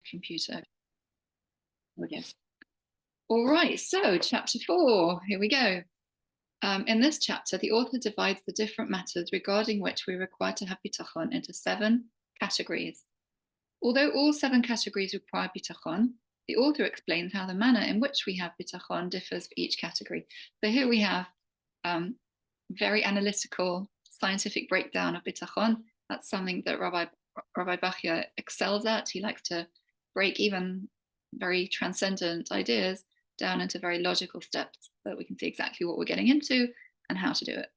computer. There we go. All right, so chapter 4, here we go. In this chapter, the author divides the different matters regarding which we're required to have bitachon into 7 categories. Although all 7 categories require bitachon, the author explains how the manner in which we have bitachon differs for each category. So here we have very analytical, scientific breakdown of bitachon. That's something that Rabbi Bachya excels at. He likes to break even very transcendent ideas down into very logical steps so that we can see exactly what we're getting into and how to do it.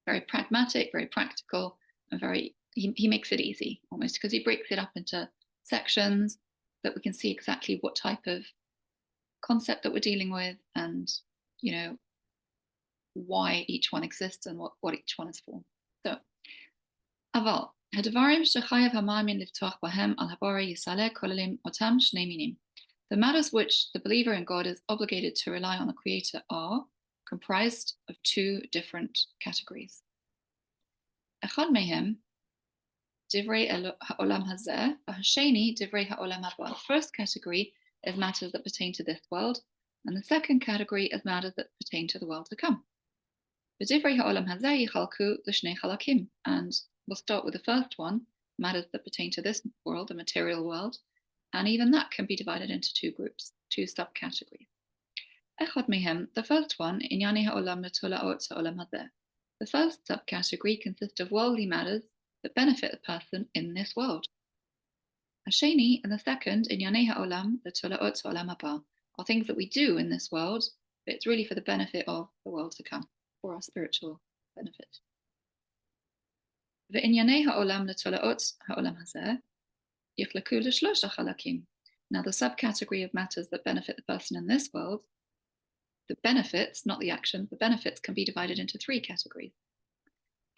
Very pragmatic, very practical, and he makes it easy almost because he breaks it up into sections that we can see exactly what type of concept that we're dealing with and, you know, why each one exists and what each one is for. So, אבל, הדברים שחייב המאמין לפתוח בהם על הבורא יסלק כוללים אותם שני מינים. The matters which the believer in God is obligated to rely on the Creator are comprised of 2 different categories. אחד מהם, דברי העולם הזה, והשני, דברי העולם הבא. The first category is matters that pertain to this world, and the second category is matters that pertain to the world to come. ודברי העולם הזה יחלקו לשני חלקים, and we'll start with the first one, matters that pertain to this world, the material world, and even that can be divided into 2 groups, 2 subcategories. אחד מהם, the first one, ענייני העולם לתולעות העולם הזה. The first subcategory consists of worldly matters that benefit the person in this world. השני, and the second, ענייני העולם לתולעות העולם הבא, are things that we do in this world, but it's really for the benefit of the world to come, for our spiritual benefit. וענייני העולם לתולעות העולם הזה יחלקו לשלושה חלקים. Now the subcategory of matters that benefit the person in this world, the benefits, not the action, the benefits can be divided into 3 categories.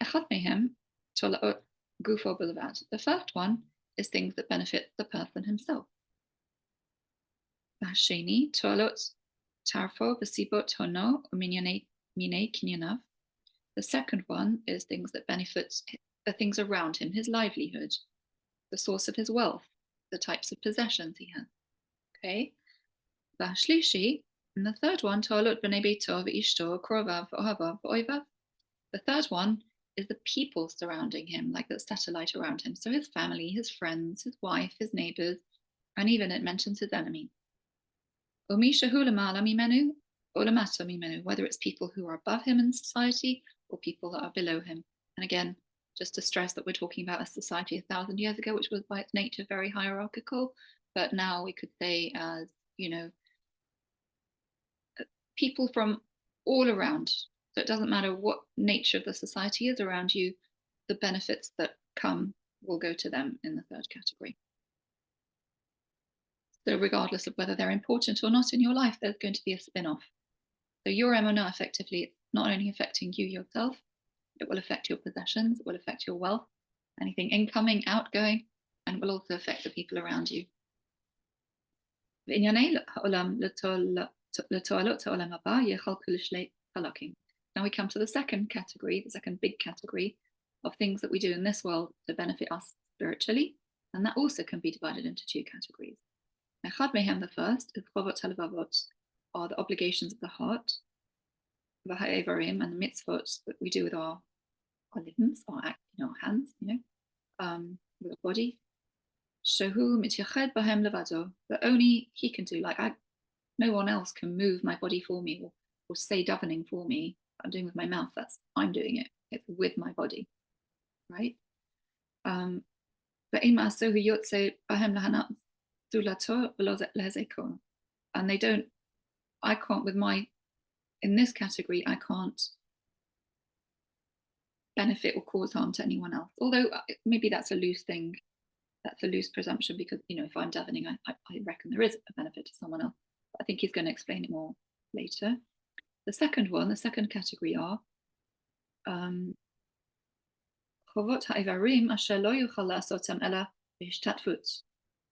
אחד מהם, תולעות גופו בלבד. The first one is things that benefit the person himself. והשני, תועלות טרפו בסיבות הונו ומיני קנייניו. The second one is things that benefit the things around him, his livelihood, the source of his wealth, the types of possessions he has. Okay? והשלישי, and the third one, תועלות בני ביתו ואשתו, קרוביו ואוהביו ואויביו. The third one is the people surrounding him, like the satellite around him. So his family, his friends, his wife, his neighbors, and even it mentions his enemies. Whether it's people who are above him in society or people that are below him. And again, just to stress that we're talking about a society 1,000 years ago, which was by its nature very hierarchical, but now we could say as, you know, people from all around. So it doesn't matter what nature of the society is around you, the benefits that come will go to them in the third category. So regardless of whether they're important or not in your life, there's going to be a spin-off. So your emunah effectively, it's not only affecting you yourself, it will affect your possessions, it will affect your wealth, anything incoming, outgoing, and it will also affect the people around you. Now we come to the second category, the second big category of things that we do in this world to benefit us spiritually, and that also can be divided into 2 categories. The first is chovot halevavot, are the obligations of the heart, v'ha'evarim, and the mitzvot that we do with our limbs, our hands, with our body. Shehu mityached bahem levado, that only he can do. Like no one else can move my body for me or say davening for me. I'm doing with my mouth. I'm doing it. It's with my body, right? And they don't. I can't with my. In this category, I can't benefit or cause harm to anyone else. Although maybe that's a loose thing. That's a loose presumption because, if I'm davening, I reckon there is a benefit to someone else. But I think he's going to explain it more later. The second category are chovot ha'evarim asher lo yuchal la'asotam ela b'hishtatfut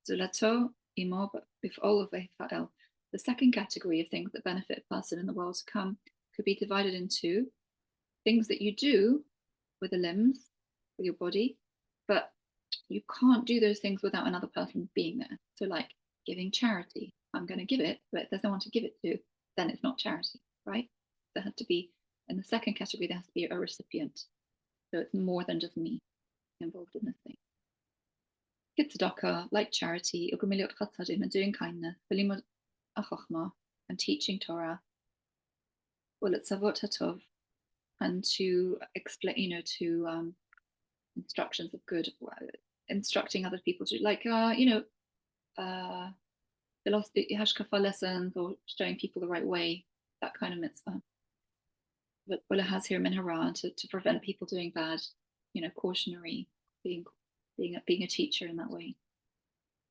zulato imo b'f'ol v'hifa'el. The second category of things that benefit a person in the world to come could be divided into things that you do with the limbs, with your body, but you can't do those things without another person being there. So like giving charity, I'm going to give it, but if there's no one to give it to, then it's not charity, right? There has to be, in the second category, there has to be a recipient. So it's more than just me involved in this thing. Tzedakah, like charity, and doing kindness, and teaching Torah, and to explain, to instructions of good, instructing other people to, like, philosophy, hashkafa lessons, or showing people the right way, that kind of mitzvah. But Bulla has here minhara to prevent people doing bad, cautionary, being a teacher in that way.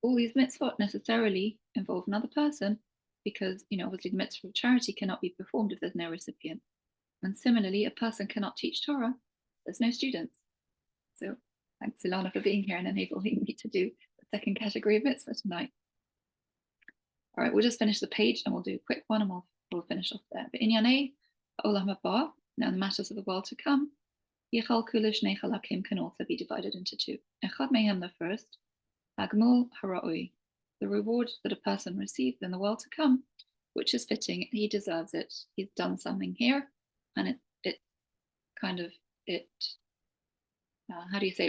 All these mitzvot necessarily involve another person, because obviously the mitzvah of charity cannot be performed if there's no recipient. And similarly, a person cannot teach Torah if there's no students. So thanks, Ilana, for being here and enabling me to do the second category of mitzvah tonight. All right, we'll just finish the page and we'll do a quick one and we'll finish off there. But Inyanei Olam Haba, now the matters of the world to come, Yichal Kulish Nechalakim can also be divided into two. Echad Mehem, the first, Agmul Hara'ui, the reward that a person receives in the world to come, which is fitting. He deserves it. He's done something here, and it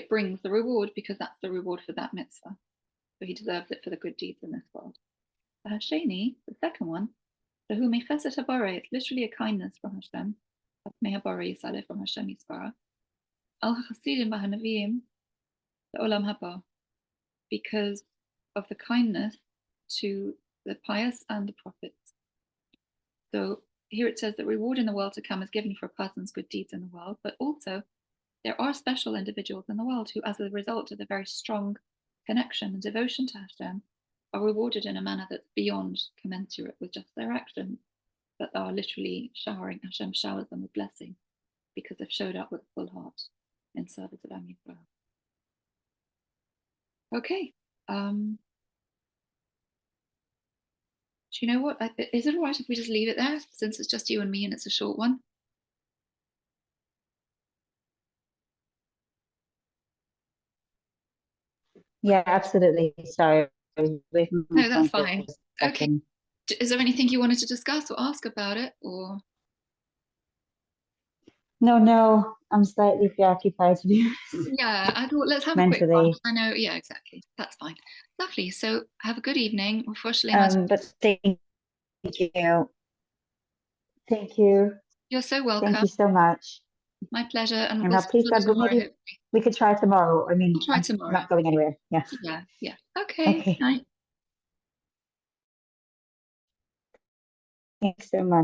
brings the reward, because that's the reward for that mitzvah. So he deserves it for the good deeds in this world. The Hasheni, the second one, the Hu Mecheset Habare, it's literally a kindness from Hashem. Mehabare Yisale from Hashem Yisbara. Al Hasidim Bahanavim, the Olam Haba, because of the kindness to the pious and the prophets. So here it says that reward in the world to come is given for a person's good deeds in the world, but also there are special individuals in the world who, as a result of the very strong connection and devotion to Hashem, are rewarded in a manner that's beyond commensurate with just their actions, but are literally Hashem showers them with blessing because they've showed up with a full heart in service of Am Yisrael. Okay. Do you know what? Is it all right if we just leave it there, since it's just you and me and it's a short one? Yeah, absolutely. Sorry. No, that's fine. Okay. Is there anything you wanted to discuss or ask about it, or? No, I'm slightly preoccupied to be Yeah, I thought let's have a quick one. I know, yeah, exactly. That's fine. Lovely. So have a good evening. But thank you. Thank you. You're so welcome. Thank you so much. My pleasure. And we'll please God, maybe we could try tomorrow. I mean, we'll try tomorrow. I'm not going anywhere. Yeah. Yeah. Okay. Night. Thanks so much.